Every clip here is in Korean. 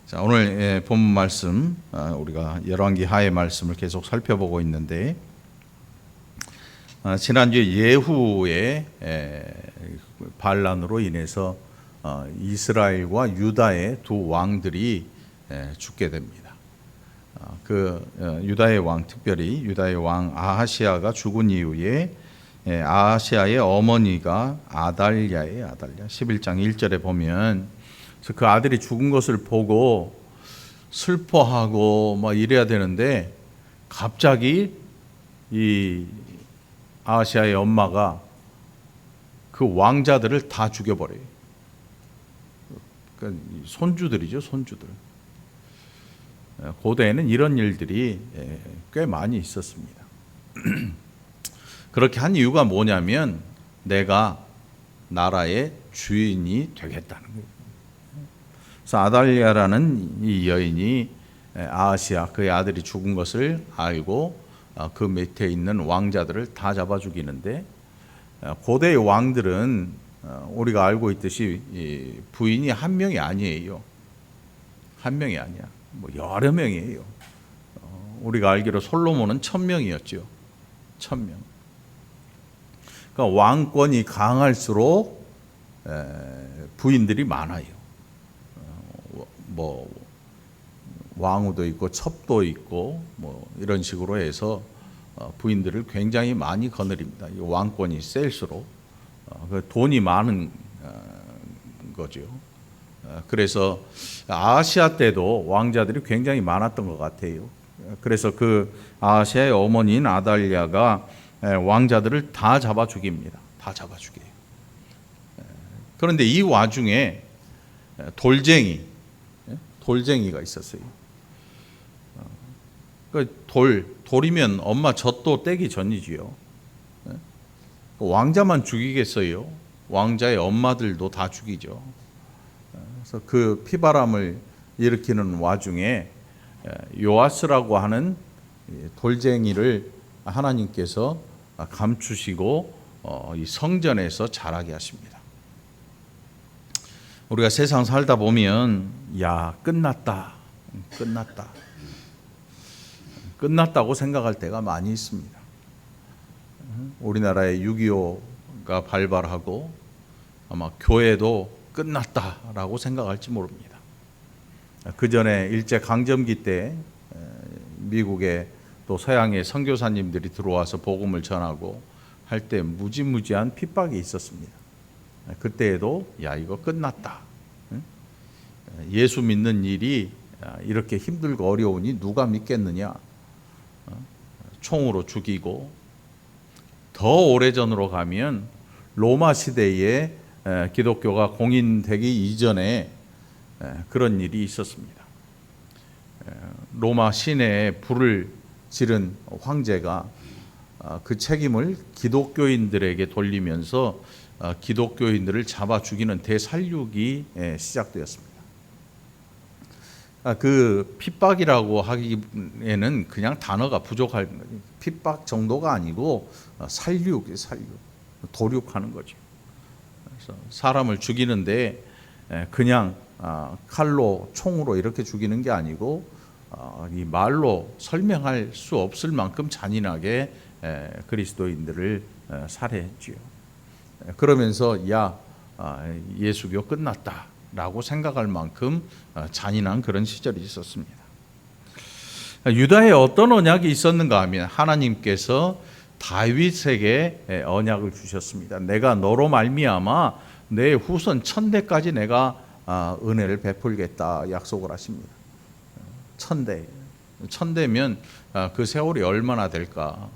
자, 오늘 본문 말씀, 우리가 열왕기 하의 말씀을 계속 살펴보고 있는데, 지난주에 예후의 반란으로 인해서 이스라엘과 유다의 두 왕들이 죽게 됩니다. 유다의 왕, 특별히 유다의 왕 아하시아가 죽은 이후에 아하시아의 어머니가 아달랴 11장 1절에 보면, 그 아들이 죽은 것을 보고 슬퍼하고 막 이래야 되는데, 갑자기 이 아하시아의 엄마가 그 왕자들을 다 죽여버려요. 그러니까 손주들이죠, 손주들. 고대에는 이런 일들이 꽤 많이 있었습니다. 그렇게 한 이유가 뭐냐면, 내가 나라의 주인이 되겠다는 거예요. 그래서 아달랴라는 이 여인이 아하시아, 그의 아들이 죽은 것을 알고 그 밑에 있는 왕자들을 다 잡아 죽이는데, 고대의 왕들은 우리가 알고 있듯이 부인이 한 명이 아니에요. 한 명이 아니야. 뭐 여러 명이에요. 우리가 알기로 솔로몬은 1000명이었죠. 1000명. 그러니까 왕권이 강할수록 부인들이 많아요. 뭐 왕후도 있고 첩도 있고 뭐 이런 식으로 해서 부인들을 굉장히 많이 거느립니다. 이 왕권이 셀수록 돈이 많은 거죠. 그래서 아하시아 때도 왕자들이 굉장히 많았던 것 같아요. 그래서 그 아하시아의 어머니인 아달랴가 왕자들을 다 잡아 죽입니다. 다 잡아 죽여요. 그런데 이 와중에 돌쟁이가 있었어요. 돌이면 엄마 젖도 떼기 전이지요. 왕자만 죽이겠어요? 왕자의 엄마들도 다 죽이죠. 그래서 그 피바람을 일으키는 와중에 요아스라고 하는 돌쟁이를 하나님께서 감추시고 이 성전에서 자라게 하십니다. 우리가 세상 살다 보면 끝났다고 생각할 때가 많이 있습니다. 우리나라의 6.25가 발발하고 아마 교회도 끝났다라고 생각할지 모릅니다. 그 전에 일제강점기 때 미국에 또 서양의 선교사님들이 들어와서 복음을 전하고 할 때 무지무지한 핍박이 있었습니다. 그때에도 이거 끝났다. 예수 믿는 일이 이렇게 힘들고 어려우니 누가 믿겠느냐. 총으로 죽이고, 더 오래전으로 가면 로마 시대에 기독교가 공인되기 이전에 그런 일이 있었습니다. 로마 시내에 불을 지른 황제가 그 책임을 기독교인들에게 돌리면서 기독교인들을 잡아 죽이는 대살육이 시작되었습니다. 그 핍박이라고 하기에는 그냥 단어가 부족할 거예요. 핍박 정도가 아니고 살육, 도륙하는 거죠. 그래서 사람을 죽이는데 그냥 칼로, 총으로 이렇게 죽이는 게 아니고 이 말로 설명할 수 없을 만큼 잔인하게 그리스도인들을 살해했지요. 그러면서 예수교 끝났다라고 생각할 만큼 잔인한 그런 시절이 있었습니다. 유다에 어떤 언약이 있었는가 하면, 하나님께서 다윗에게 언약을 주셨습니다. 내가 너로 말미암아 내 후손 1000대까지 내가 은혜를 베풀겠다 약속을 하십니다. 1000대면 그 세월이 얼마나 될까?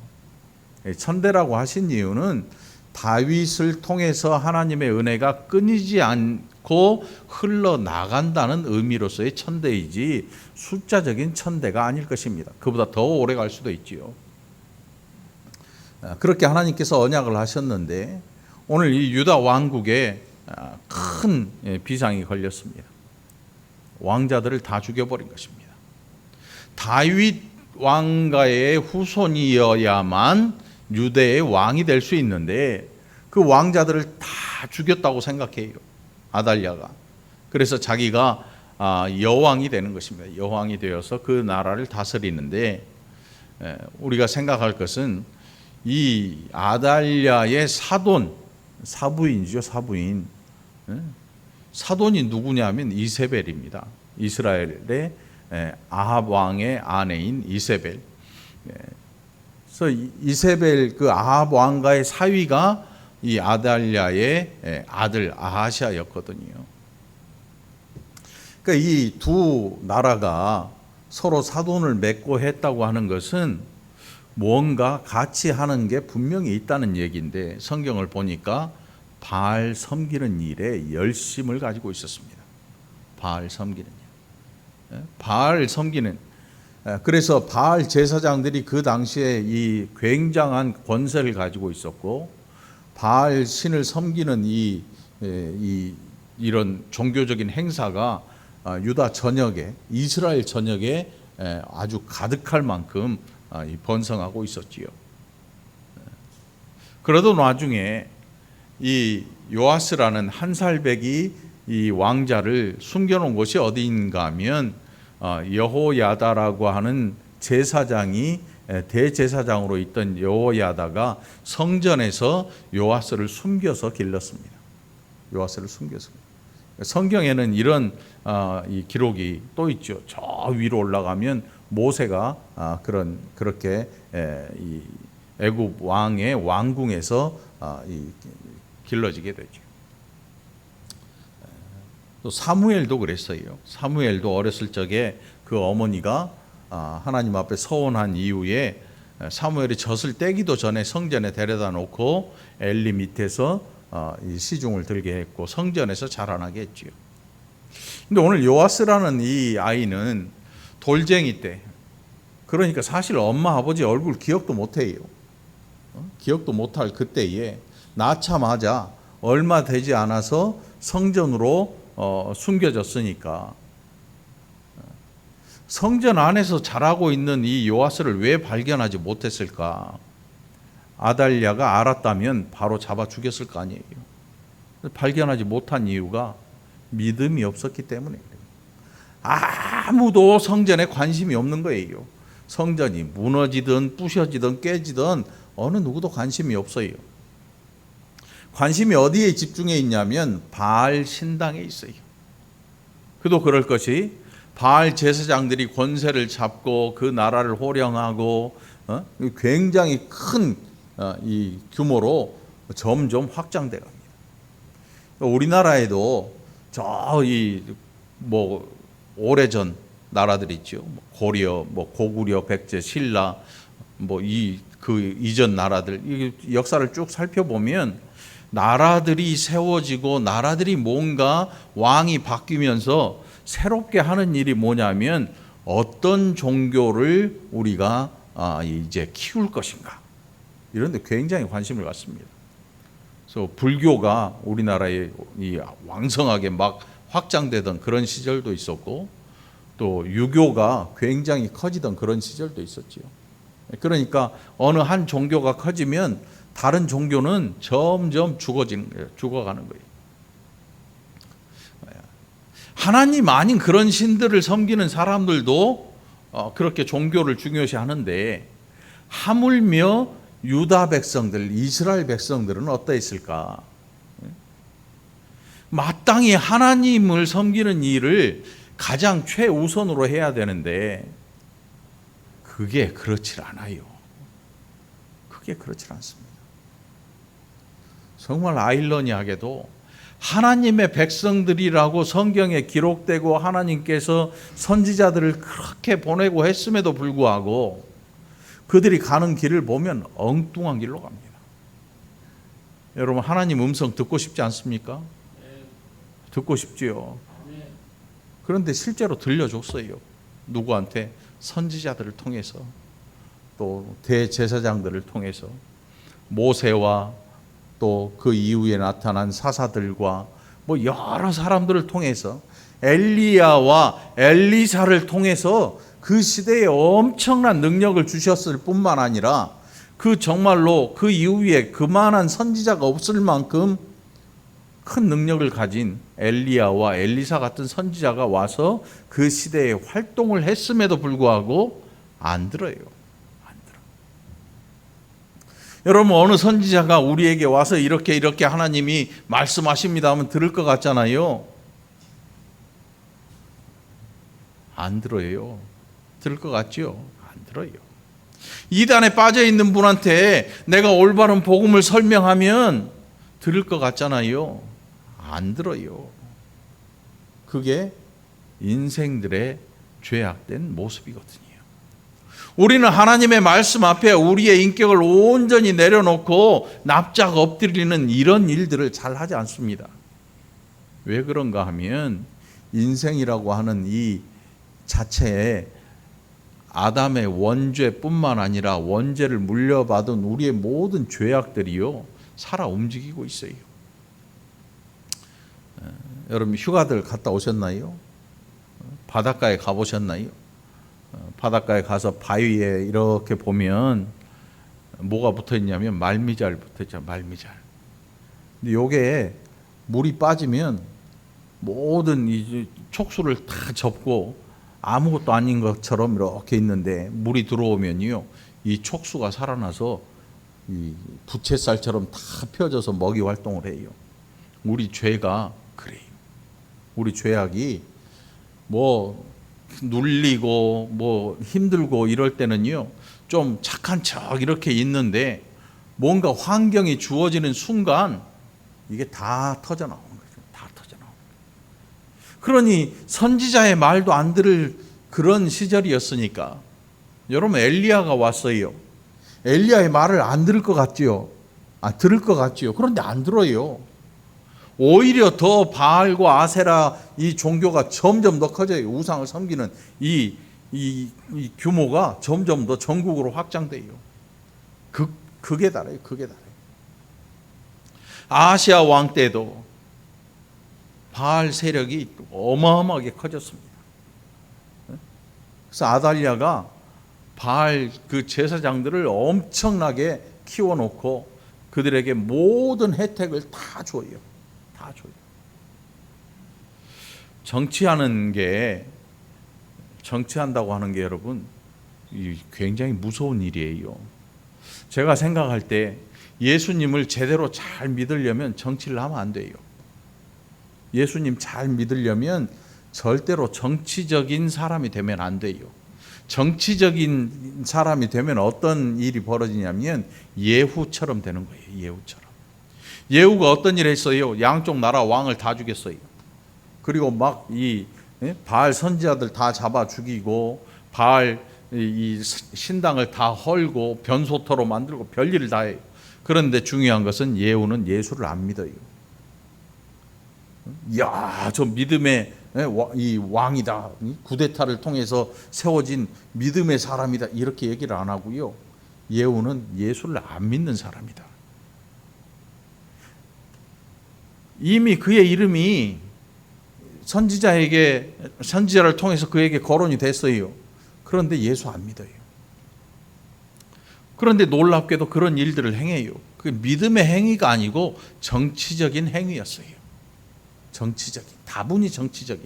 1000대라고 하신 이유는 다윗을 통해서 하나님의 은혜가 끊이지 않고 흘러나간다는 의미로서의 1000대이지 숫자적인 1000대가 아닐 것입니다. 그보다 더 오래 갈 수도 있지요. 그렇게 하나님께서 언약을 하셨는데, 오늘 이 유다 왕국에 큰 비상이 걸렸습니다. 왕자들을 다 죽여버린 것입니다. 다윗 왕가의 후손이어야만 유대의 왕이 될 수 있는데, 그 왕자들을 다 죽였다고 생각해요, 아달랴가. 그래서 자기가 여왕이 되는 것입니다. 여왕이 되어서 그 나라를 다스리는데, 우리가 생각할 것은 이 아달랴의 사부인이죠. 사부인. 사돈이 누구냐면 이세벨입니다. 이스라엘의 아합 왕의 아내인 이세벨. 그래서 이세벨 그 아합 왕과의 사위가 이 아달랴의 아들 아하시아였거든요. 그러니까 이 두 나라가 서로 사돈을 맺고 했다고 하는 것은 뭔가 같이 하는 게 분명히 있다는 얘기인데, 성경을 보니까 바알 섬기는 일에 열심을 가지고 있었습니다. 바알 섬기는 일. 바알 섬기는. 그래서 바알 제사장들이 그 당시에 이 굉장한 권세를 가지고 있었고, 바알 신을 섬기는 이런 종교적인 행사가 유다 전역에, 이스라엘 전역에 아주 가득할 만큼 번성하고 있었지요. 그러던 와중에 이 요아스라는 한 살배기 이 왕자를 숨겨놓은 곳이 어디인가 하면 여호야다라고 하는 제사장이, 대제사장으로 있던 여호야다가 성전에서 요아스를 숨겨서 길렀습니다. 요아스를 숨겨서. 성경에는 이런 이 기록이 또 있죠. 저 위로 올라가면 모세가 그렇게 이 애굽 왕의 왕궁에서 길러지게 되죠. 또 사무엘도 그랬어요. 사무엘도 어렸을 적에 그 어머니가 하나님 앞에 서원한 이후에 사무엘이 젖을 떼기도 전에 성전에 데려다 놓고 엘리 밑에서 이 시중을 들게 했고 성전에서 자라나게 했지요. 근데 오늘 요아스라는 이 아이는 돌쟁이 때, 그러니까 사실 엄마 아버지 얼굴 기억도 못해요. 기억도 못할 그때에 낳자마자 얼마 되지 않아서 성전으로 숨겨졌으니까, 성전 안에서 자라고 있는 이 요아스를 왜 발견하지 못했을까? 아달랴가 알았다면 바로 잡아 죽였을 거 아니에요. 발견하지 못한 이유가 믿음이 없었기 때문에 그래요. 아무도 성전에 관심이 없는 거예요. 성전이 무너지든 부셔지든 깨지든 어느 누구도 관심이 없어요. 관심이 어디에 집중해 있냐면 바알 신당에 있어요. 그도 그럴 것이 바알 제사장들이 권세를 잡고 그 나라를 호령하고 굉장히 큰 이 규모로 점점 확장돼 갑니다. 우리나라에도 오래전 나라들 있죠. 고려, 고구려, 백제, 신라, 그 이전 나라들, 이 역사를 쭉 살펴보면 나라들이 세워지고 나라들이 뭔가 왕이 바뀌면서 새롭게 하는 일이 뭐냐면 어떤 종교를 우리가 이제 키울 것인가, 이런 데 굉장히 관심을 갖습니다. 그래서 불교가 우리나라에 왕성하게 막 확장되던 그런 시절도 있었고, 또 유교가 굉장히 커지던 그런 시절도 있었지요. 그러니까 어느 한 종교가 커지면 다른 종교는 점점 죽어가는 거예요. 하나님 아닌 그런 신들을 섬기는 사람들도 그렇게 종교를 중요시 하는데, 하물며 유다 백성들, 이스라엘 백성들은 어떠했을까? 마땅히 하나님을 섬기는 일을 가장 최우선으로 해야 되는데 그게 그렇지 않아요. 그게 그렇지 않습니다. 정말 아이러니하게도 하나님의 백성들이라고 성경에 기록되고 하나님께서 선지자들을 그렇게 보내고 했음에도 불구하고 그들이 가는 길을 보면 엉뚱한 길로 갑니다. 여러분, 하나님 음성 듣고 싶지 않습니까? 듣고 싶지요. 그런데 실제로 들려줬어요. 누구한테? 선지자들을 통해서, 또 대제사장들을 통해서, 모세와 또 그 이후에 나타난 사사들과 여러 사람들을 통해서, 엘리야와 엘리사를 통해서 그 시대에 엄청난 능력을 주셨을 뿐만 아니라 정말로 그 이후에 그만한 선지자가 없을 만큼 큰 능력을 가진 엘리야와 엘리사 같은 선지자가 와서 그 시대에 활동을 했음에도 불구하고 안 들어요. 안 들어. 여러분, 어느 선지자가 우리에게 와서 이렇게 하나님이 말씀하십니다 하면 들을 것 같잖아요. 안 들어요. 들을 것 같죠? 안 들어요. 이단에 빠져 있는 분한테 내가 올바른 복음을 설명하면 들을 것 같잖아요. 안 들어요. 그게 인생들의 죄악된 모습이거든요. 우리는 하나님의 말씀 앞에 우리의 인격을 온전히 내려놓고 납작 엎드리는 이런 일들을 잘 하지 않습니다. 왜 그런가 하면 인생이라고 하는 이 자체에 아담의 원죄뿐만 아니라 원죄를 물려받은 우리의 모든 죄악들이요 살아 움직이고 있어요. 여러분, 휴가들 갔다 오셨나요? 바닷가에 가보셨나요? 바닷가에 가서 바위에 이렇게 보면 뭐가 붙어 있냐면 말미잘 붙어 있잖아요. 말미잘. 근데 요게 물이 빠지면 모든 이 촉수를 다 접고 아무것도 아닌 것처럼 이렇게 있는데 물이 들어오면요 이 촉수가 살아나서 이 부채살처럼 다 펴져서 먹이 활동을 해요. 우리 죄가 그래요. 우리 죄악이 뭐 눌리고 뭐 힘들고 이럴 때는요 좀 착한 척 이렇게 있는데 뭔가 환경이 주어지는 순간 이게 다 터져 나오는 거죠. 다 터져 나오는 거예요. 그러니 선지자의 말도 안 들을 그런 시절이었으니까 여러분, 엘리야가 왔어요. 엘리야의 말을 안 들을 것 같지요? 들을 것 같지요? 그런데 안 들어요. 오히려 더 바알과 아세라 이 종교가 점점 더 커져요. 우상을 섬기는 이 규모가 점점 더 전국으로 확장돼요. 극에 달해요. 극에 달해요. 아시아 왕 때도 바알 세력이 어마어마하게 커졌습니다. 그래서 아달랴가 바알 그 제사장들을 엄청나게 키워놓고 그들에게 모든 혜택을 다 줘요. 다 줘요. 정치한다고 하는 게 여러분 굉장히 무서운 일이에요. 제가 생각할 때 예수님을 제대로 잘 믿으려면 정치를 하면 안 돼요. 예수님 잘 믿으려면 절대로 정치적인 사람이 되면 안 돼요. 정치적인 사람이 되면 어떤 일이 벌어지냐면 예후처럼 되는 거예요. 예후처럼. 예후가 어떤 일을 했어요? 양쪽 나라 왕을 다 죽였어요. 그리고 막 이 바알 선지자들 다 잡아 죽이고 바알 이 신당을 다 헐고 변소터로 만들고 별일을 다 해요. 그런데 중요한 것은 예후는 예수를 안 믿어요. 이야, 저 믿음의 이 왕이다. 구데타를 통해서 세워진 믿음의 사람이다. 이렇게 얘기를 안 하고요. 예후는 예수를 안 믿는 사람이다. 이미 그의 이름이 선지자를 통해서 그에게 거론이 됐어요. 그런데 예수 안 믿어요. 그런데 놀랍게도 그런 일들을 행해요. 그 믿음의 행위가 아니고 정치적인 행위였어요. 정치적인, 다분히 정치적인.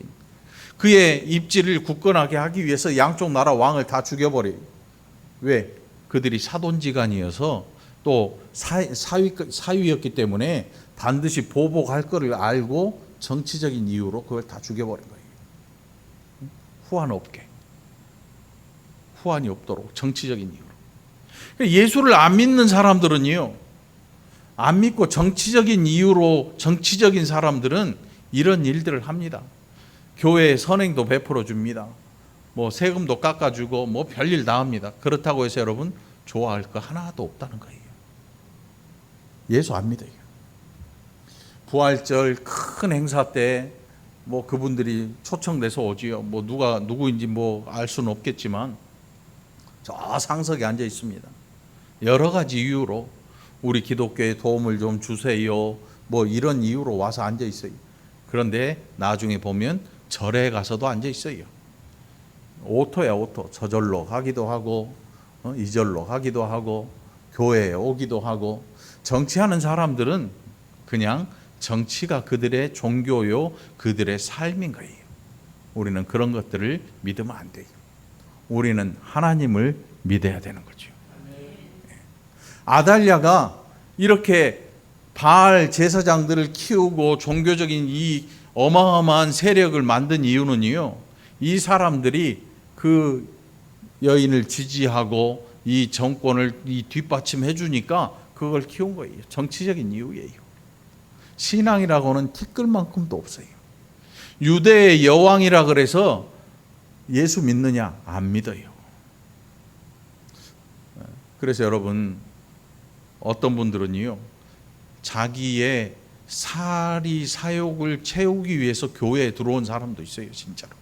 그의 입지를 굳건하게 하기 위해서 양쪽 나라 왕을 다 죽여버려요. 왜? 그들이 사돈지간이어서 또 사위였기 때문에 반드시 보복할 것을 알고 정치적인 이유로 그걸 다 죽여버린 거예요. 후환 없게. 후환이 없도록 정치적인 이유로. 예수를 안 믿는 사람들은요, 안 믿고 정치적인 이유로 정치적인 사람들은 이런 일들을 합니다. 교회에 선행도 베풀어 줍니다. 뭐 세금도 깎아주고 뭐 별일 다 합니다. 그렇다고 해서 여러분 좋아할 거 하나도 없다는 거예요. 예수 안 믿어요. 부활절 큰 행사 때 뭐 그분들이 초청돼서 오지요. 뭐 누구인지 뭐 알 수는 없겠지만 저 상석에 앉아 있습니다. 여러 가지 이유로 우리 기독교에 도움을 좀 주세요. 뭐 이런 이유로 와서 앉아 있어요. 그런데 나중에 보면 절에 가서도 앉아 있어요. 오토야 오토. 저절로 가기도 하고 이절로 가기도 하고 교회에 오기도 하고. 정치하는 사람들은 그냥 정치가 그들의 종교요, 그들의 삶인 거예요. 우리는 그런 것들을 믿으면 안 돼요. 우리는 하나님을 믿어야 되는 거죠. 아달랴가 이렇게 바알 제사장들을 키우고 종교적인 이 어마어마한 세력을 만든 이유는요, 이 사람들이 그 여인을 지지하고 이 정권을 뒷받침해 주니까 그걸 키운 거예요. 정치적인 이유예요. 신앙이라고는 티끌만큼도 없어요. 유대의 여왕이라 그래서 예수 믿느냐? 안 믿어요. 그래서 여러분, 어떤 분들은요, 자기의 사리 사욕을 채우기 위해서 교회에 들어온 사람도 있어요. 진짜로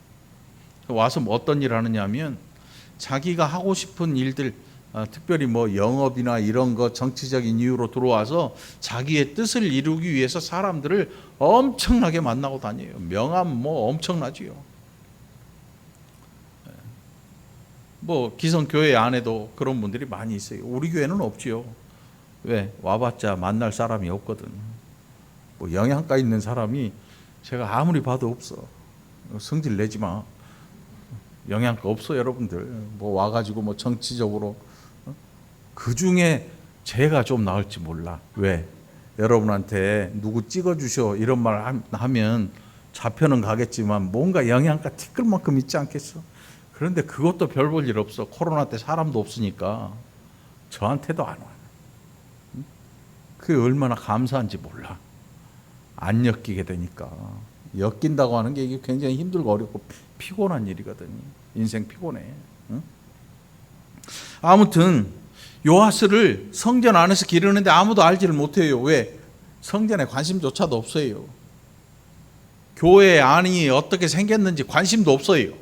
와서 어떤 일 하느냐 하면 자기가 하고 싶은 일들, 특별히 뭐 영업이나 이런 거 정치적인 이유로 들어와서 자기의 뜻을 이루기 위해서 사람들을 엄청나게 만나고 다녀요. 명함 뭐 엄청나지요. 뭐 기성교회 안에도 그런 분들이 많이 있어요. 우리 교회는 없지요. 왜? 와봤자 만날 사람이 없거든. 뭐 영양가 있는 사람이 제가 아무리 봐도 없어. 성질 내지 마. 영양가 없어 여러분들. 뭐 와가지고 뭐 정치적으로 그 중에 제가 좀 나을지 몰라. 왜? 여러분한테 누구 찍어주셔 이런 말 하면 잡혀는 가겠지만 뭔가 영양가 티끌만큼 있지 않겠어? 그런데 그것도 별 볼 일 없어. 코로나 때 사람도 없으니까 저한테도 안 와. 그게 얼마나 감사한지 몰라. 안 엮이게 되니까. 엮인다고 하는 게 이게 굉장히 힘들고 어렵고 피곤한 일이거든요. 인생 피곤해. 응? 아무튼 요아스를 성전 안에서 기르는데 아무도 알지를 못해요. 왜? 성전에 관심조차도 없어요. 교회 안이 어떻게 생겼는지 관심도 없어요.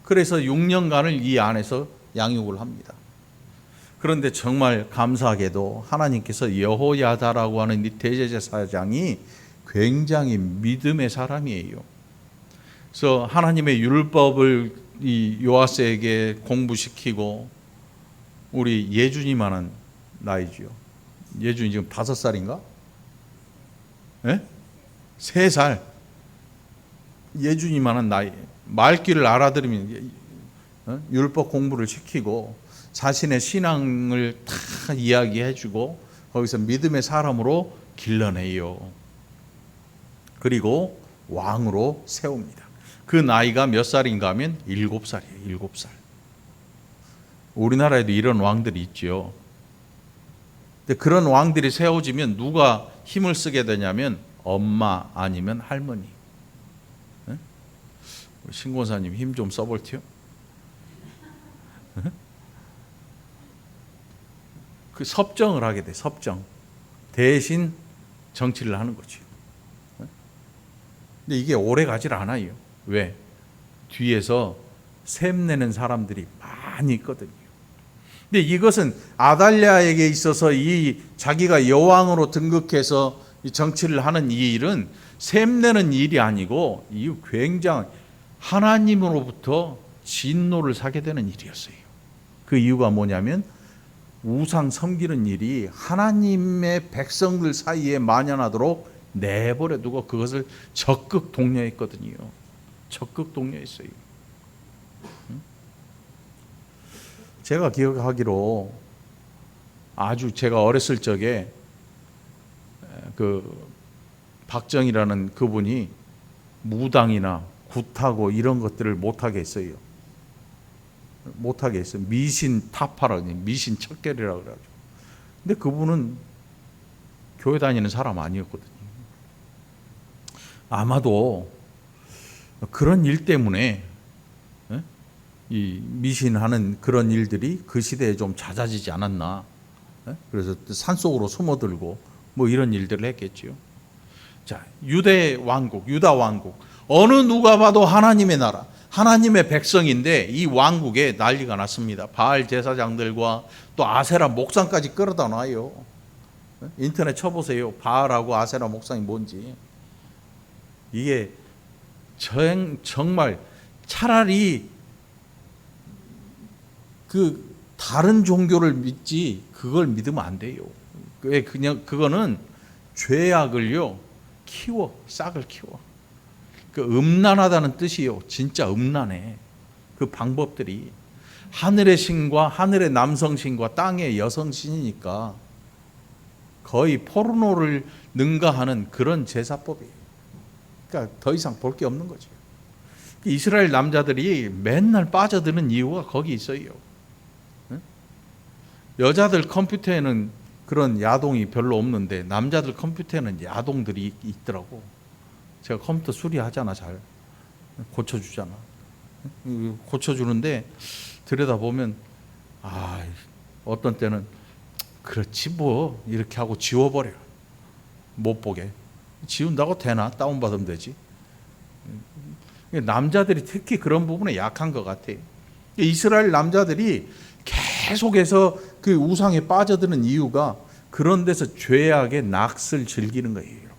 그래서 6년간을 이 안에서 양육을 합니다. 그런데 정말 감사하게도 하나님께서 여호야다라고 하는 이 대제사장이 굉장히 믿음의 사람이에요. 그래서 하나님의 율법을 이 요아스에게 공부시키고, 우리 예준이만한 나이죠. 예준이 지금 5살인가? 네? 3살. 예준이만한 나이. 말귀를 알아들으면 율법 공부를 시키고 자신의 신앙을 다 이야기해주고 거기서 믿음의 사람으로 길러내요. 그리고 왕으로 세웁니다. 그 나이가 몇 살인가 하면 7살이에요. 7살. 우리나라에도 이런 왕들이 있죠. 근데 그런 왕들이 세워지면 누가 힘을 쓰게 되냐면 엄마 아니면 할머니. 네? 신권사님 힘 좀 써볼게요. 네? 그 섭정을 하게 돼. 섭정. 대신 정치를 하는 거죠. 근데 이게 오래 가질 않아요. 왜? 뒤에서 샘내는 사람들이 많이 있거든요. 근데 이것은 아달랴에게 있어서 이 자기가 여왕으로 등극해서 이 정치를 하는 이 일은 샘내는 일이 아니고 이 굉장히 하나님으로부터 진노를 사게 되는 일이었어요. 그 이유가 뭐냐면 우상 섬기는 일이 하나님의 백성들 사이에 만연하도록 내버려 두고 그것을 적극 독려했거든요. 적극 독려했어요. 제가 기억하기로 아주 제가 어렸을 적에 그 박정희라는 그분이 무당이나 굿하고 이런 것들을 못하게 했어요. 못하게 했어요. 미신 타파라고, 미신 척결이라고 그래가지고. 근데 그분은 교회 다니는 사람 아니었거든요. 아마도 그런 일 때문에 이 미신하는 그런 일들이 그 시대에 좀 잦아지지 않았나. 그래서 산속으로 숨어들고 뭐 이런 일들을 했겠지요. 자, 유대 왕국, 유다 왕국. 어느 누가 봐도 하나님의 나라, 하나님의 백성인데 이 왕국에 난리가 났습니다. 바알 제사장들과 또 아세라 목상까지 끌어다 놔요. 인터넷 쳐보세요. 바알하고 아세라 목상이 뭔지. 이게 정말 차라리 그 다른 종교를 믿지 그걸 믿으면 안 돼요. 왜? 그냥 그거는 죄악을요 싹을 키워. 그 음란하다는 뜻이요. 진짜 음란해. 그 방법들이 하늘의 신과 하늘의 남성 신과 땅의 여성 신이니까 거의 포르노를 능가하는 그런 제사법이에요. 그러니까 더 이상 볼 게 없는 거죠. 이스라엘 남자들이 맨날 빠져드는 이유가 거기 있어요. 여자들 컴퓨터에는 그런 야동이 별로 없는데 남자들 컴퓨터에는 야동들이 있더라고. 제가 컴퓨터 수리하잖아. 잘 고쳐주잖아. 고쳐주는데 들여다보면 어떤 때는 그렇지 뭐 이렇게 하고 지워버려. 못 보게. 지운다고 되나? 다운받으면 되지. 남자들이 특히 그런 부분에 약한 것 같아요. 이스라엘 남자들이 계속해서 그 우상에 빠져드는 이유가 그런 데서 죄악의 낙을 즐기는 거예요.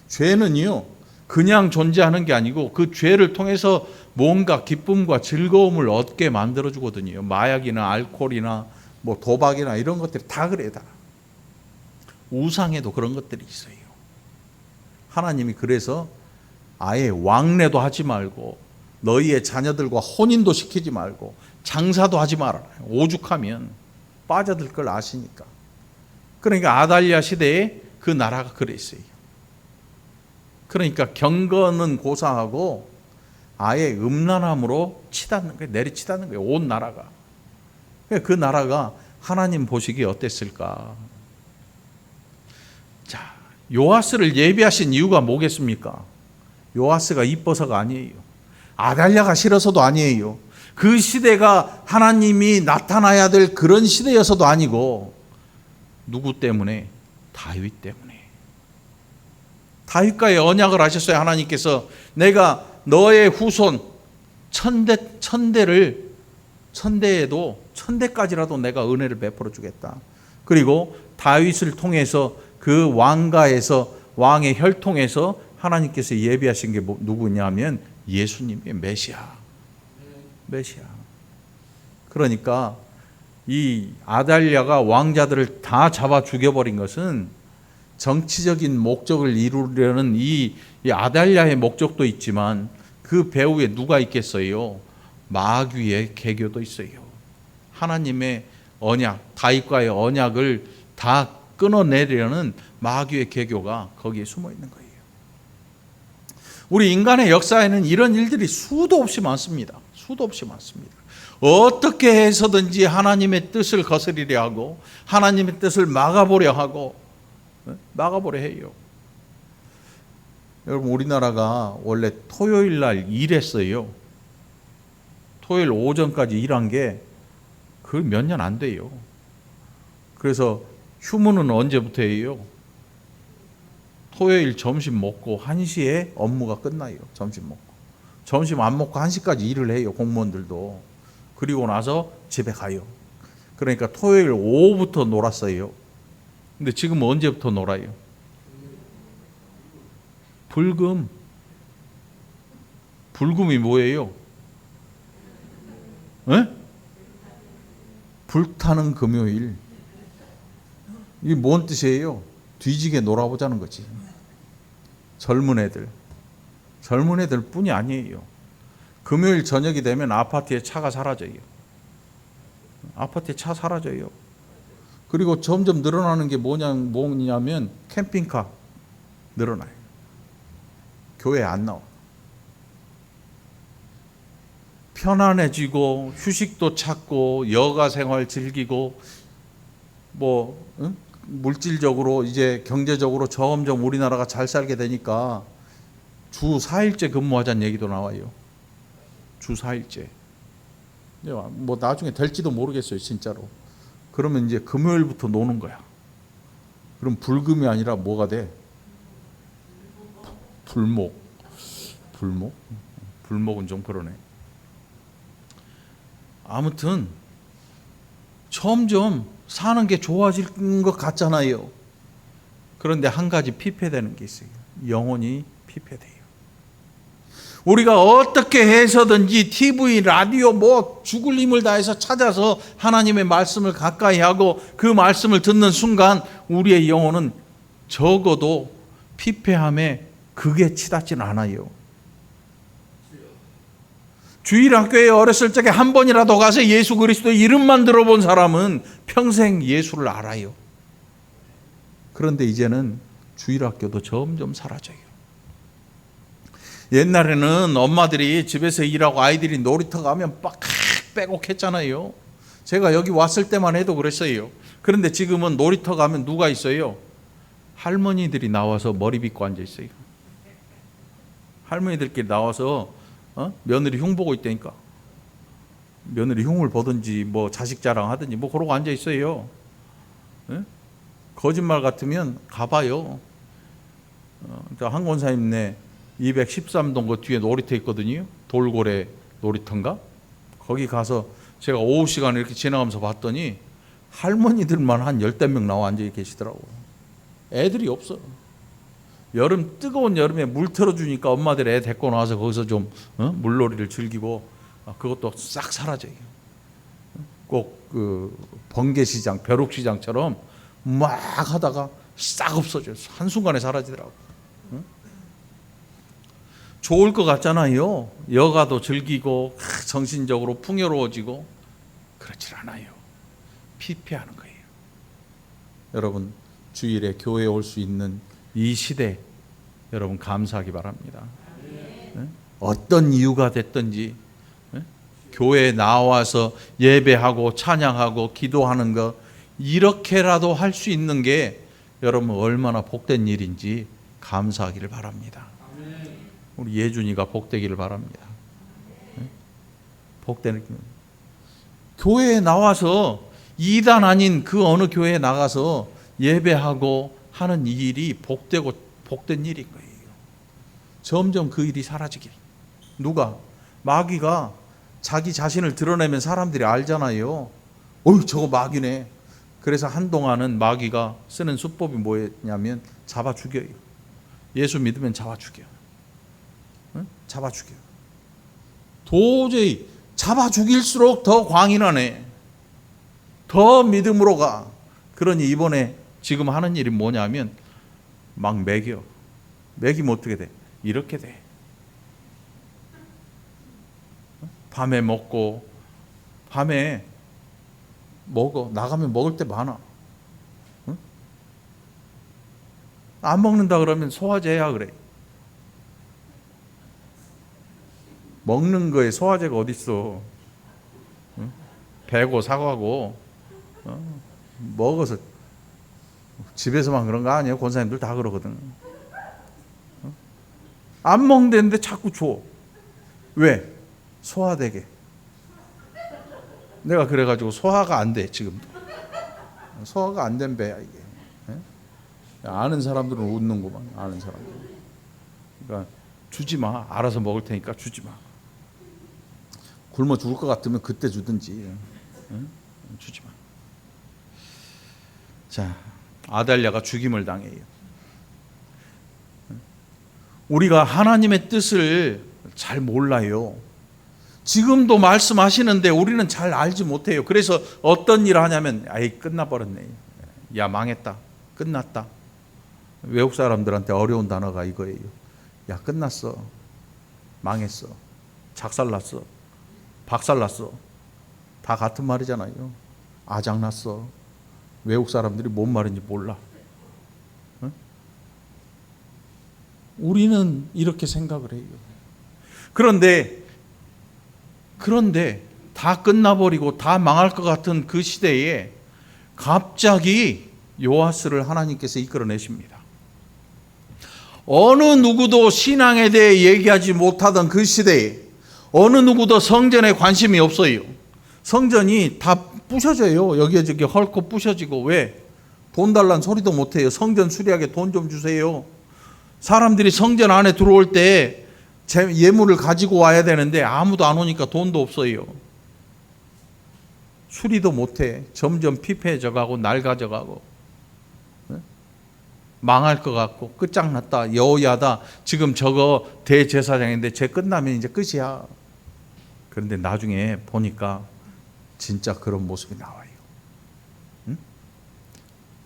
죄는요 그냥 존재하는 게 아니고 그 죄를 통해서 뭔가 기쁨과 즐거움을 얻게 만들어 주거든요. 마약이나 알코올이나 뭐 도박이나 이런 것들이 다 그래요. 다. 우상에도 그런 것들이 있어요. 하나님이 그래서 아예 왕래도 하지 말고 너희의 자녀들과 혼인도 시키지 말고 장사도 하지 말아라. 오죽하면 빠져들 걸 아시니까. 그러니까 아달랴 시대에 그 나라가 그랬어요. 그러니까 경건은 고사하고 아예 음란함으로 치닫는 거예요. 내리치닫는 거예요. 온 나라가. 그 나라가 하나님 보시기에 어땠을까? 자, 요아스를 예비하신 이유가 뭐겠습니까? 요아스가 이뻐서가 아니에요. 아달랴가 싫어서도 아니에요. 그 시대가 하나님이 나타나야 될 그런 시대여서도 아니고 누구 때문에? 다윗 때문에. 다윗과의 언약을 하셨어요. 하나님께서 내가 너의 후손 천대까지라도 내가 은혜를 베풀어 주겠다. 그리고 다윗을 통해서 그 왕가에서 왕의 혈통에서 하나님께서 예비하신 게 누구냐면 예수님의 메시아. 그러니까 이 아달랴가 왕자들을 다 잡아 죽여버린 것은 정치적인 목적을 이루려는 이 아달랴의 목적도 있지만 그 배후에 누가 있겠어요? 마귀의 계교도 있어요. 하나님의 언약, 다윗과의 언약을 다 끊어내려는 마귀의 계교가 거기에 숨어 있는 거예요. 우리 인간의 역사에는 이런 일들이 수도 없이 많습니다. 수도 없이 많습니다. 어떻게 해서든지 하나님의 뜻을 거스리려 하고 하나님의 뜻을 막아보려 해요. 여러분, 우리나라가 원래 토요일 날 일했어요. 토요일 오전까지 일한 게 그 몇 년 안 돼요. 그래서 휴무는 언제부터예요? 토요일 점심 먹고 1시에 업무가 끝나요. 점심 먹고. 점심 안 먹고 1시까지 일을 해요. 공무원들도. 그리고 나서 집에 가요. 그러니까 토요일 오후부터 놀았어요. 근데 지금 언제부터 놀아요? 불금이 뭐예요? 불타는 금요일. 이게 뭔 뜻이에요? 뒤지게 놀아보자는 거지. 젊은 애들 뿐이 아니에요. 금요일 저녁이 되면 아파트에 차가 사라져요. 그리고 점점 늘어나는 게 뭐냐면 캠핑카 늘어나요. 교회 안 나와. 편안해지고 휴식도 찾고 여가 생활 즐기고 물질적으로 이제 경제적으로 점점 우리나라가 잘 살게 되니까 주 4일째 근무하자는 얘기도 나와요. 주 4일째. 뭐 나중에 될지도 모르겠어요, 진짜로. 그러면 이제 금요일부터 노는 거야. 그럼 불금이 아니라 뭐가 돼? 불목은 좀 그러네. 아무튼 점점 사는 게 좋아질 것 같잖아요. 그런데 한 가지 피폐되는 게 있어요. 영혼이 피폐돼요. 우리가 어떻게 해서든지 TV, 라디오 죽을 힘을 다해서 찾아서 하나님의 말씀을 가까이 하고 그 말씀을 듣는 순간 우리의 영혼은 적어도 피폐함에 극에 치닫지는 않아요. 주일학교에 어렸을 적에 한 번이라도 가서 예수 그리스도 이름만 들어본 사람은 평생 예수를 알아요. 그런데 이제는 주일학교도 점점 사라져요. 옛날에는 엄마들이 집에서 일하고 아이들이 놀이터 가면 빡 빼곡했잖아요. 제가 여기 왔을 때만 해도 그랬어요. 그런데 지금은 놀이터 가면 누가 있어요? 할머니들이 나와서 머리 빗고 앉아 있어요. 할머니들끼리 나와서 며느리 흉 보고 있다니까. 며느리 흉을 보든지 뭐 자식 자랑하든지 뭐 그러고 앉아 있어요. 네? 거짓말 같으면 가봐요. 한 권사님네 213동 그 뒤에 놀이터 있거든요. 돌고래 놀이터인가? 거기 가서 제가 오후 시간에 이렇게 지나가면서 봤더니 할머니들만 한 10명 나와 앉아 계시더라고요. 애들이 없어. 뜨거운 여름에 물 틀어주니까 엄마들 애 데리고 나와서 거기서 좀 물놀이를 즐기고 그것도 싹 사라져요. 꼭 그 번개시장, 벼룩시장처럼 막 하다가 싹 없어져요. 한순간에 사라지더라고요. 좋을 것 같잖아요. 여가도 즐기고 정신적으로 풍요로워지고 그렇지 않아요. 피폐하는 거예요. 여러분 주일에 교회에 올 수 있는 이 시대 여러분 감사하기 바랍니다. 어떤 이유가 됐든지 교회에 나와서 예배하고 찬양하고 기도하는 거 이렇게라도 할 수 있는 게 여러분 얼마나 복된 일인지 감사하기를 바랍니다. 우리 예준이가 복되기를 바랍니다. 복되는 교회에 나와서 이단 아닌 그 어느 교회에 나가서 예배하고 하는 이 일이 복되고 복된 일인 거예요. 점점 그 일이 사라지길. 누가? 마귀가 자기 자신을 드러내면 사람들이 알잖아요. 어이 저거 마귀네. 그래서 한동안은 마귀가 쓰는 수법이 뭐였냐면 잡아 죽여요. 예수 믿으면 잡아 죽여. 잡아 죽여. 도저히 잡아 죽일수록 더 광인하네. 더 믿음으로 가. 그러니 이번에 지금 하는 일이 뭐냐면 막 먹여. 먹이면 어떻게 돼? 이렇게 돼. 밤에 먹고 밤에 먹어. 나가면 먹을 때 많아. 응? 안 먹는다 그러면 소화제야 그래. 먹는 거에 소화제가 어딨어. 응? 배고 사과고 먹어서 집에서만 그런 거 아니에요. 권사님들 다 그러거든. 안 먹는데 자꾸 줘. 왜? 소화되게. 내가 그래가지고 소화가 안 돼 지금도. 소화가 안 된 배야 이게. 아는 사람들은 웃는구만. 아는 사람들. 그러니까 주지 마. 알아서 먹을 테니까 주지 마. 굶어 죽을 것 같으면 그때 주든지. 주지 마. 자, 아달랴가 죽임을 당해요. 우리가 하나님의 뜻을 잘 몰라요. 지금도 말씀하시는데 우리는 잘 알지 못해요. 그래서 어떤 일을 하냐면 아이 끝나버렸네. 야 망했다. 끝났다. 외국 사람들한테 어려운 단어가 이거예요. 야 끝났어. 망했어. 작살났어. 박살났어. 다 같은 말이잖아요. 아작났어. 외국 사람들이 뭔 말인지 몰라. 응? 우리는 이렇게 생각을 해요. 그런데 다 끝나버리고 다 망할 것 같은 그 시대에 갑자기 요아스를 하나님께서 이끌어내십니다. 어느 누구도 신앙에 대해 얘기하지 못하던 그 시대에 어느 누구도 성전에 관심이 없어요. 성전이 다 부셔져요. 여기저기 헐고 부셔지고. 왜? 돈 달란 소리도 못해요. 성전 수리하게 돈 좀 주세요. 사람들이 성전 안에 들어올 때 예물을 가지고 와야 되는데 아무도 안 오니까 돈도 없어요. 수리도 못해. 점점 피폐해져 가고 낡아져 가고 망할 것 같고 끝장났다. 여호야다. 지금 저거 대제사장인데 쟤 끝나면 이제 끝이야. 그런데 나중에 보니까 진짜 그런 모습이 나와요. 응?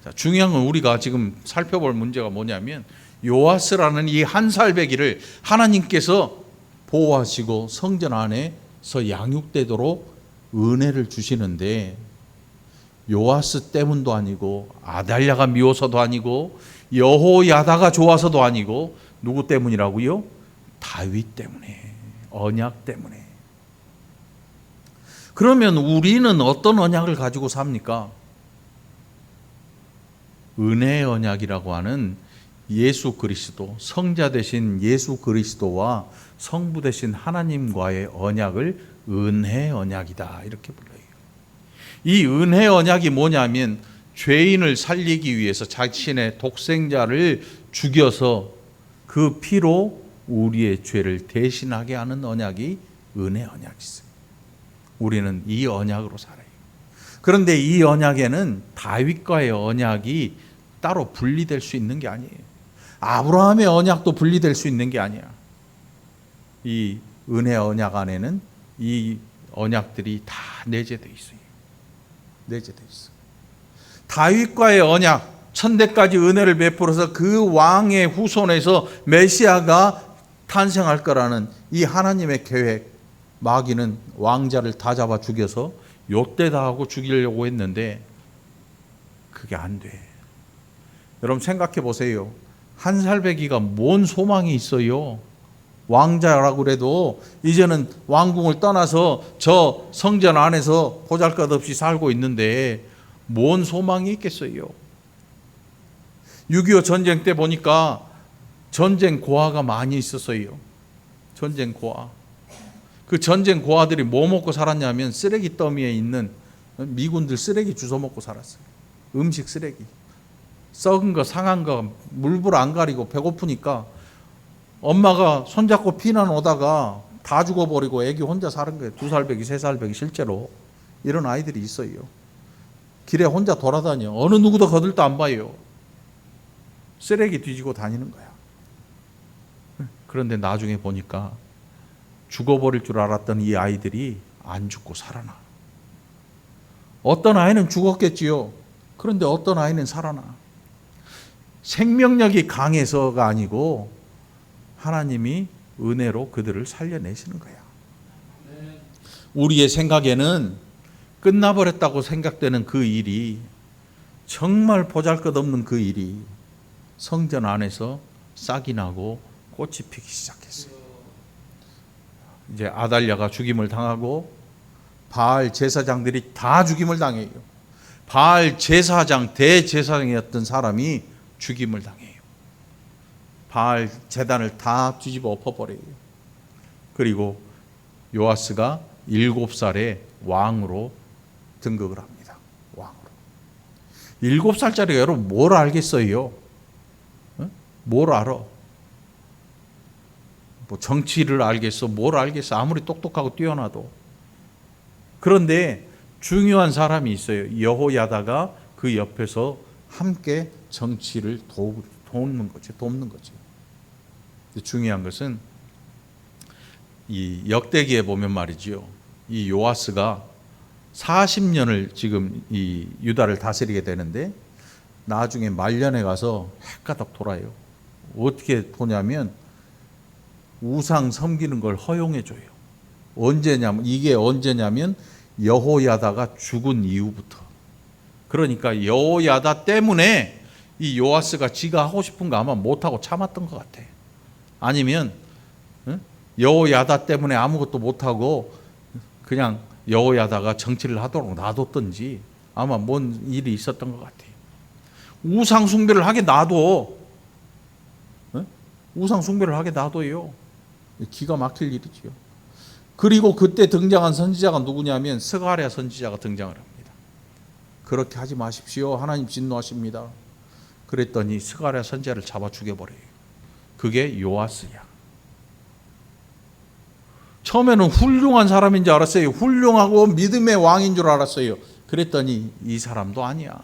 자, 중요한 건 우리가 지금 살펴볼 문제가 뭐냐면 요아스라는 이 한 살배기를 하나님께서 보호하시고 성전 안에서 양육되도록 은혜를 주시는데, 요아스 때문도 아니고 아달랴가 미워서도 아니고 여호야다가 좋아서도 아니고 누구 때문이라고요? 다윗 때문에, 언약 때문에. 그러면 우리는 어떤 언약을 가지고 삽니까? 은혜의 언약이라고 하는 예수 그리스도, 성자 되신 예수 그리스도와 성부 되신 하나님과의 언약을 은혜의 언약이다, 이렇게 불러요. 이 은혜의 언약이 뭐냐면, 죄인을 살리기 위해서 자신의 독생자를 죽여서 그 피로 우리의 죄를 대신하게 하는 언약이 은혜의 언약이었어요. 우리는 이 언약으로 살아요. 그런데 이 언약에는 다윗과의 언약이 따로 분리될 수 있는 게 아니에요. 아브라함의 언약도 분리될 수 있는 게 아니야. 이 은혜 언약 안에는 이 언약들이 다 내재되어 있어요. 내재되어 있어. 다윗과의 언약, 천대까지 은혜를 베풀어서 그 왕의 후손에서 메시아가 탄생할 거라는 이 하나님의 계획, 마귀는 왕자를 다 잡아 죽여서 요때다 하고 죽이려고 했는데 그게 안 돼. 여러분 생각해 보세요. 한 살배기가 뭔 소망이 있어요? 왕자라고 그래도 이제는 왕궁을 떠나서 저 성전 안에서 보잘것없이 살고 있는데 뭔 소망이 있겠어요? 6.25 전쟁 때 보니까 전쟁 고아가 많이 있었어요. 전쟁 고아. 그 전쟁 고아들이 뭐 먹고 살았냐면 쓰레기 더미에 있는, 미군들 쓰레기 주워 먹고 살았어요. 음식 쓰레기. 썩은 거, 상한 거, 물불 안 가리고 배고프니까 엄마가 손잡고 피난 오다가 다 죽어버리고 애기 혼자 사는 거예요. 2살배기, 3살배기 실제로. 이런 아이들이 있어요. 길에 혼자 돌아다녀. 어느 누구도 거들도 안 봐요. 쓰레기 뒤지고 다니는 거야. 그런데 나중에 보니까 죽어버릴 줄 알았던 이 아이들이 안 죽고 살아나. 어떤 아이는 죽었겠지요. 그런데 어떤 아이는 살아나. 생명력이 강해서가 아니고 하나님이 은혜로 그들을 살려내시는 거야. 우리의 생각에는 끝나버렸다고 생각되는 그 일이, 정말 보잘것없는 그 일이 성전 안에서 싹이 나고 꽃이 피기 시작했어요. 이제 아달랴가 죽임을 당하고 바알 제사장들이 다 죽임을 당해요. 바알 제사장, 대제사장이었던 사람이 죽임을 당해요. 바알 제단을 다 뒤집어 엎어버려요. 그리고 요아스가 7살에 왕으로 등극을 합니다. 왕으로. 7살짜리가 여러분 뭘 알겠어요? 뭘 알아? 뭐 정치를 알겠어? 뭘 알겠어? 아무리 똑똑하고 뛰어나도. 그런데 중요한 사람이 있어요. 여호야다가 그 옆에서 함께 정치를 돕는 거죠. 중요한 것은 이 역대기에 보면 말이죠. 이 요아스가 40년을 지금 이 유다를 다스리게 되는데 나중에 말년에 가서 헷가닥 돌아요. 어떻게 보냐면 우상 섬기는 걸 허용해줘요. 이게 언제냐면 여호야다가 죽은 이후부터. 그러니까 여호야다 때문에 이 요아스가 지가 하고 싶은 거 아마 못하고 참았던 것 같아. 아니면 여호야다 때문에 아무것도 못하고 그냥 여호야다가 정치를 하도록 놔뒀던지 아마 뭔 일이 있었던 것 같아요. 우상 숭배를 하게 놔둬. 우상 숭배를 하게 놔둬요. 기가 막힐 일이지요. 그리고 그때 등장한 선지자가 누구냐면 스가랴 선지자가 등장을 합니다. 그렇게 하지 마십시오. 하나님 진노하십니다. 그랬더니 스가랴 선지자를 잡아 죽여버려요. 그게 요아스야. 처음에는 훌륭한 사람인 줄 알았어요. 훌륭하고 믿음의 왕인 줄 알았어요. 그랬더니 이 사람도 아니야.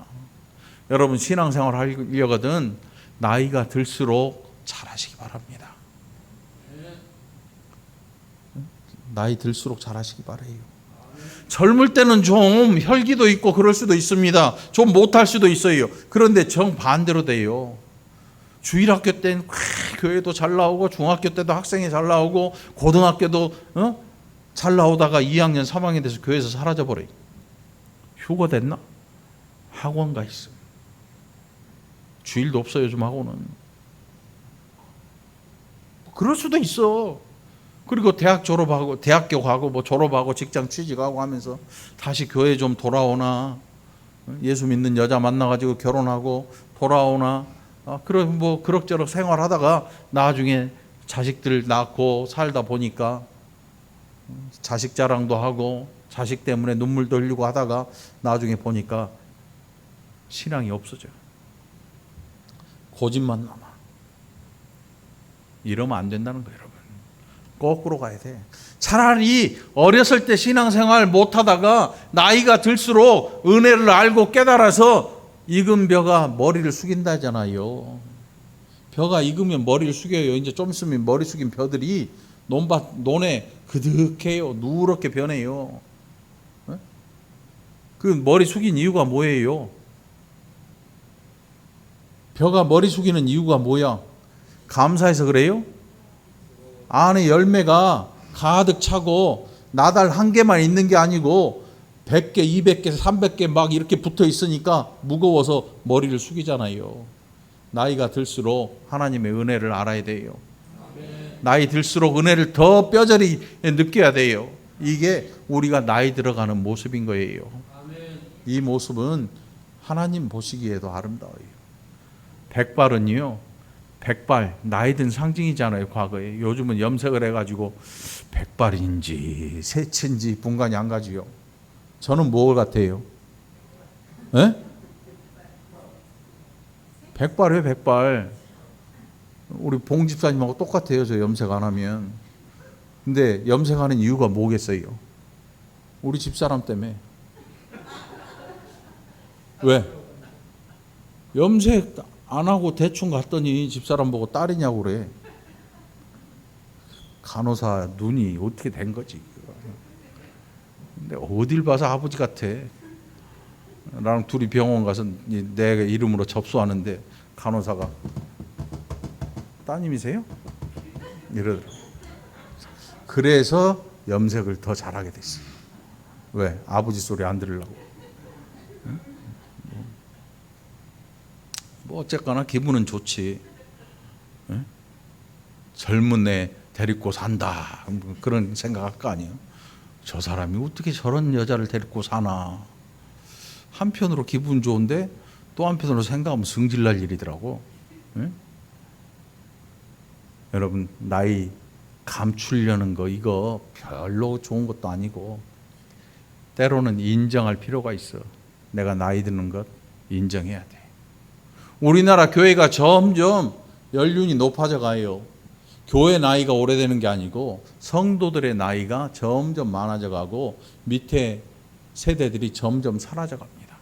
여러분 신앙생활 하려거든 나이가 들수록 잘하시기 바랍니다. 나이 들수록 잘하시기 바라요. 젊을 때는 좀 혈기도 있고 그럴 수도 있습니다. 좀 못할 수도 있어요. 그런데 정반대로 돼요. 주일학교 때는 교회도 잘 나오고 중학교 때도 학생이 잘 나오고 고등학교도 잘 나오다가 2학년 3학년 돼서 교회에서 사라져버려요. 휴가 됐나? 학원 가 있어. 주일도 없어 요즘 학원은. 그럴 수도 있어. 그리고 대학 졸업하고 대학교 가고 뭐 졸업하고 직장 취직하고 하면서 다시 교회 좀 돌아오나, 예수 믿는 여자 만나가지고 결혼하고 돌아오나, 그런 뭐 그럭저럭 생활하다가 나중에 자식들 낳고 살다 보니까 자식 자랑도 하고 자식 때문에 눈물도 흘리고 하다가 나중에 보니까 신앙이 없어져요. 고집만 남아. 이러면 안 된다는 거예요, 여러분. 거꾸로 가야 돼. 차라리 어렸을 때 신앙생활 못하다가 나이가 들수록 은혜를 알고 깨달아서 익은 벼가 머리를 숙인다잖아요. 벼가 익으면 머리를 숙여요. 이제 좀 있으면 머리 숙인 벼들이 논에 그득해요. 누렇게 변해요. 그 머리 숙인 이유가 뭐예요? 벼가 머리 숙이는 이유가 뭐야? 감사해서 그래요? 안에 열매가 가득 차고 나달 한 개만 있는 게 아니고 100개, 200개, 300개 막 이렇게 붙어 있으니까 무거워서 머리를 숙이잖아요. 나이가 들수록 하나님의 은혜를 알아야 돼요. 나이 들수록 은혜를 더 뼈저리 느껴야 돼요. 이게 우리가 나이 들어가는 모습인 거예요. 이 모습은 하나님 보시기에도 아름다워요. 백발은요, 백발 나이 든 상징이잖아요. 과거에. 요즘은 염색을 해가지고 백발인지 새치인지 분간이 안 가지요. 저는 뭐 같아요? 에? 백발이에요, 백발. 우리 봉 집사님하고 똑같아요. 저 염색 안 하면. 근데 염색하는 이유가 뭐겠어요? 우리 집사람 때문에. 왜? 염색 안 하고 대충 갔더니 집사람 보고 딸이냐고 그래. 간호사 눈이 어떻게 된 거지? 근데 어딜 봐서 아버지 같아. 나랑 둘이 병원 가서 내 이름으로 접수하는데 간호사가 따님이세요? 이러더라고. 그래서 염색을 더 잘하게 됐어. 왜? 아버지 소리 안 들으려고. 응? 뭐 어쨌거나 기분은 좋지. 응? 젊은 애 데리고 산다 그런 생각할 거 아니에요. 저 사람이 어떻게 저런 여자를 데리고 사나. 한편으로 기분 좋은데 또 한편으로 생각하면 승질날 일이더라고. 응? 여러분, 나이 감추려는 거 이거 별로 좋은 것도 아니고 때로는 인정할 필요가 있어. 내가 나이 드는 것 인정해야 돼. 우리나라 교회가 점점 연륜이 높아져 가요. 교회 나이가 오래되는 게 아니고 성도들의 나이가 점점 많아져 가고 밑에 세대들이 점점 사라져 갑니다.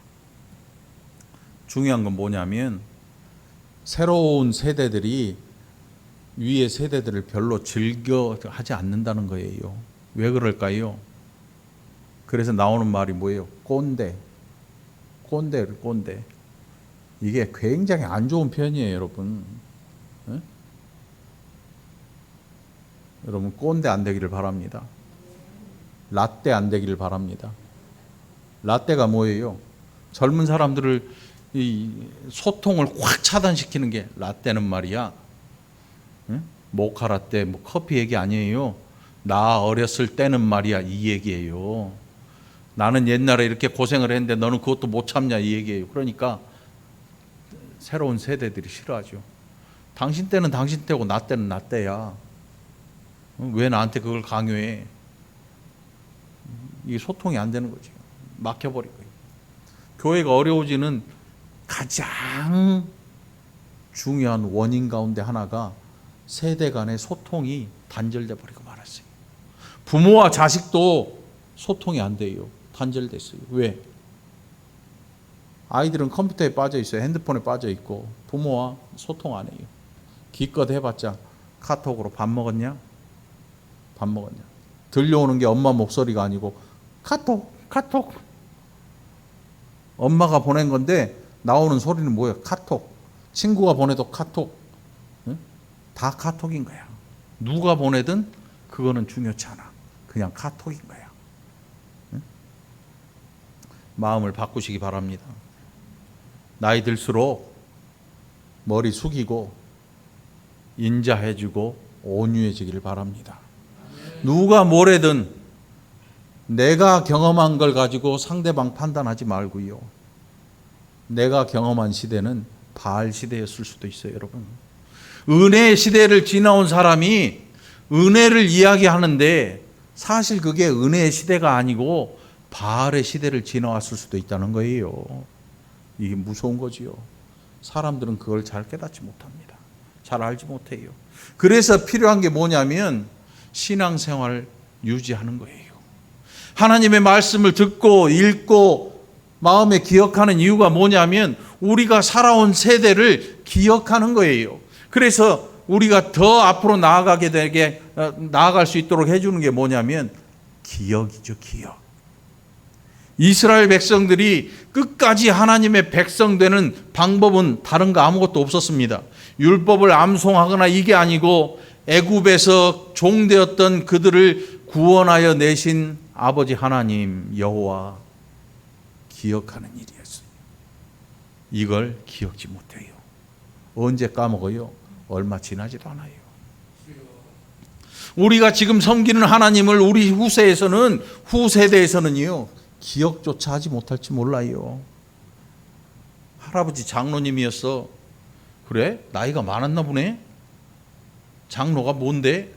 중요한 건 뭐냐면 새로운 세대들이 위의 세대들을 별로 즐겨 하지 않는다는 거예요. 왜 그럴까요? 그래서 나오는 말이 뭐예요? 꼰대. 꼰대. 이게 굉장히 안 좋은 표현이에요, 여러분. 네? 여러분, 꼰대 안 되기를 바랍니다. 라떼 안 되기를 바랍니다. 라떼가 뭐예요? 젊은 사람들을 이 소통을 확 차단시키는 게 라떼는 말이야. 응? 모카라떼, 뭐 커피 얘기 아니에요. 나 어렸을 때는 말이야, 이 얘기예요. 나는 옛날에 이렇게 고생을 했는데 너는 그것도 못 참냐, 이 얘기예요. 그러니까 새로운 세대들이 싫어하죠. 당신 때는 당신 때고 나 때는 나 때야. 왜 나한테 그걸 강요해? 이게 소통이 안 되는 거죠. 막혀버린 거예요. 교회가 어려워지는 가장 중요한 원인 가운데 하나가 세대 간의 소통이 단절돼 버리고 말았어요. 부모와 자식도 소통이 안 돼요. 단절됐어요. 왜? 아이들은 컴퓨터에 빠져 있어요. 핸드폰에 빠져 있고 부모와 소통 안 해요. 기껏 해봤자 카톡으로 밥 먹었냐? 밥 먹었냐? 들려오는 게 엄마 목소리가 아니고 카톡. 엄마가 보낸 건데 나오는 소리는 뭐예요? 카톡. 친구가 보내도 카톡. 다 카톡인 거야. 누가 보내든 그거는 중요치 않아. 그냥 카톡인 거야. 응? 마음을 바꾸시기 바랍니다. 나이 들수록 머리 숙이고 인자해지고 온유해지기를 바랍니다. 누가 뭐래든 내가 경험한 걸 가지고 상대방 판단하지 말고요. 내가 경험한 시대는 바알 시대였을 수도 있어요, 여러분. 은혜의 시대를 지나온 사람이 은혜를 이야기하는데 사실 그게 은혜의 시대가 아니고 바알의 시대를 지나왔을 수도 있다는 거예요. 이게 무서운 거지요. 사람들은 그걸 잘 깨닫지 못합니다. 잘 알지 못해요. 그래서 필요한 게 뭐냐면 신앙생활을 유지하는 거예요. 하나님의 말씀을 듣고 읽고 마음에 기억하는 이유가 뭐냐면 우리가 살아온 세대를 기억하는 거예요. 그래서 우리가 더 앞으로 나아갈 수 있도록 해주는 게 뭐냐면 기억이죠, 기억. 이스라엘 백성들이 끝까지 하나님의 백성 되는 방법은 다른 거 아무것도 없었습니다. 율법을 암송하거나 이게 아니고 애굽에서 종되었던 그들을 구원하여 내신 아버지 하나님 여호와 기억하는 일이었어요. 이걸 기억지 못해요. 언제 까먹어요? 얼마 지나지도 않아요. 우리가 지금 섬기는 하나님을 우리 후세대에서는요 기억조차 하지 못할지 몰라요. 할아버지 장로님이었어. 그래? 나이가 많았나 보네? 장로가 뭔데?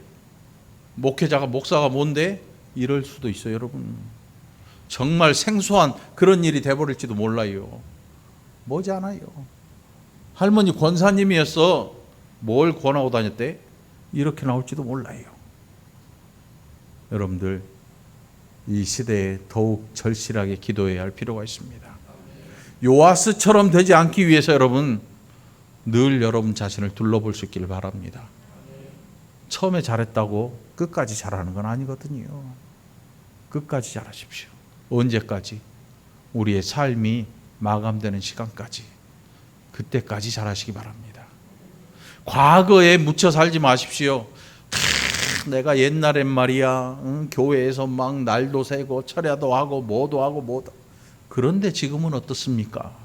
목회자가 목사가 뭔데? 이럴 수도 있어요, 여러분. 정말 생소한 그런 일이 돼버릴지도 몰라요. 머지않아요. 할머니 권사님이었어. 뭘 권하고 다녔대? 이렇게 나올지도 몰라요. 여러분들 이 시대에 더욱 절실하게 기도해야 할 필요가 있습니다. 요아스처럼 되지 않기 위해서 여러분 늘 여러분 자신을 둘러볼 수 있기를 바랍니다. 처음에 잘했다고 끝까지 잘하는 건 아니거든요. 끝까지 잘하십시오. 언제까지? 우리의 삶이 마감되는 시간까지. 그때까지 잘하시기 바랍니다. 과거에 묻혀 살지 마십시오. 내가 옛날엔 말이야 교회에서 막 날도 새고 철야도 하고 뭐도 하고 뭐도. 그런데 지금은 어떻습니까?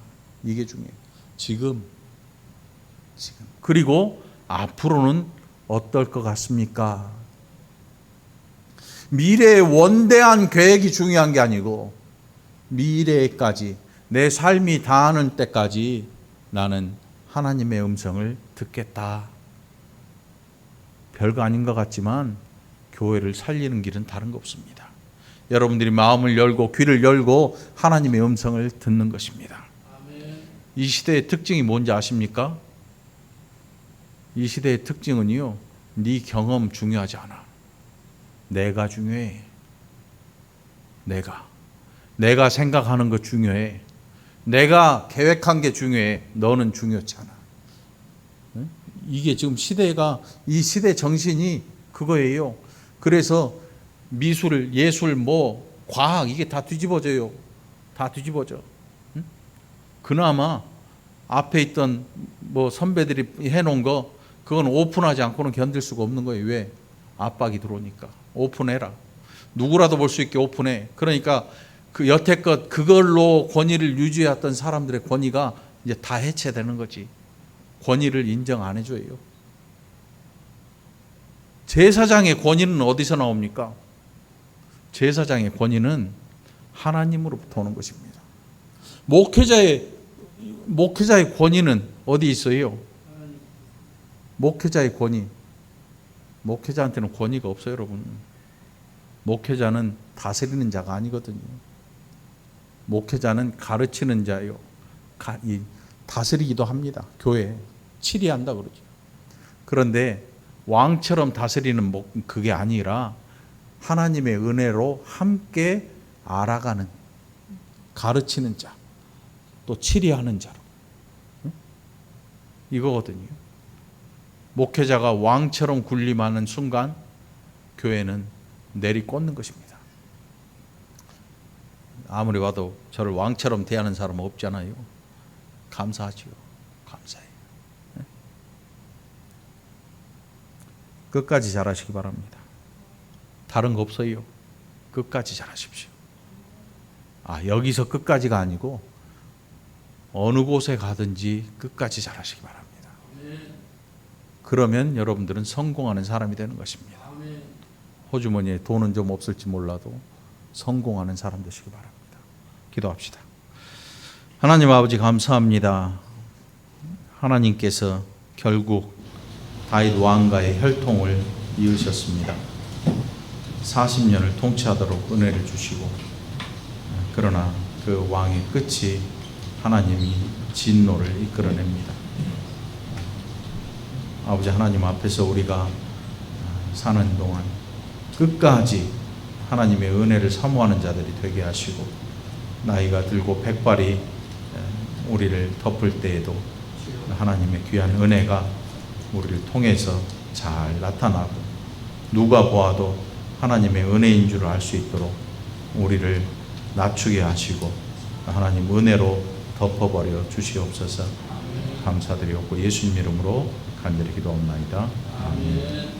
이게 중요해요. 지금. 그리고 앞으로는 어떨 것 같습니까? 미래의 원대한 계획이 중요한 게 아니고 미래까지 내 삶이 닿는 때까지 나는 하나님의 음성을 듣겠다. 별거 아닌 것 같지만 교회를 살리는 길은 다른 거 없습니다. 여러분들이 마음을 열고 귀를 열고 하나님의 음성을 듣는 것입니다. 이 시대의 특징이 뭔지 아십니까? 이 시대의 특징은요, 네 경험 중요하지 않아. 내가 중요해. 내가 생각하는 거 중요해. 내가 계획한 게 중요해. 너는 중요치 않아. 이게 지금 이 시대 정신이 그거예요. 그래서 미술, 예술, 과학 이게 다 뒤집어져요. 다 뒤집어져. 그나마 앞에 있던 선배들이 해놓은 거 그건 오픈하지 않고는 견딜 수가 없는 거예요. 왜? 압박이 들어오니까. 오픈해라. 누구라도 볼 수 있게 오픈해. 그러니까 그 여태껏 그걸로 권위를 유지했던 사람들의 권위가 이제 다 해체되는 거지. 권위를 인정 안 해줘요. 제사장의 권위는 어디서 나옵니까? 제사장의 권위는 하나님으로부터 오는 것입니다. 목회자의 권위는 어디 있어요? 목회자의 권위. 목회자한테는 권위가 없어요, 여러분. 목회자는 다스리는 자가 아니거든요. 목회자는 가르치는 자요. 다스리기도 합니다. 교회 치리한다 그러죠. 그런데 왕처럼 다스리는 그게 아니라 하나님의 은혜로 함께 알아가는, 가르치는 자, 또 치리하는 자로. 이거거든요. 목회자가 왕처럼 군림하는 순간 교회는 내리꽂는 것입니다. 아무리 봐도 저를 왕처럼 대하는 사람은 없잖아요. 감사하지요. 감사해요. 끝까지 잘하시기 바랍니다. 다른 거 없어요. 끝까지 잘하십시오. 여기서 끝까지가 아니고 어느 곳에 가든지 끝까지 잘하시기 바랍니다. 그러면 여러분들은 성공하는 사람이 되는 것입니다. 호주머니에 돈은 좀 없을지 몰라도 성공하는 사람 되시기 바랍니다. 기도합시다. 하나님 아버지 감사합니다. 하나님께서 결국 다윗 왕과의 혈통을 이으셨습니다. 40년을 통치하도록 은혜를 주시고, 그러나 그 왕의 끝이 하나님이 진노를 이끌어냅니다. 아버지 하나님 앞에서 우리가 사는 동안 끝까지 하나님의 은혜를 사모하는 자들이 되게 하시고, 나이가 들고 백발이 우리를 덮을 때에도 하나님의 귀한 은혜가 우리를 통해서 잘 나타나고, 누가 보아도 하나님의 은혜인 줄 알 수 있도록 우리를 낮추게 하시고 하나님 은혜로 덮어버려 주시옵소서. 감사드리옵고 예수님 이름으로 간절히 기도합나이다. 아멘.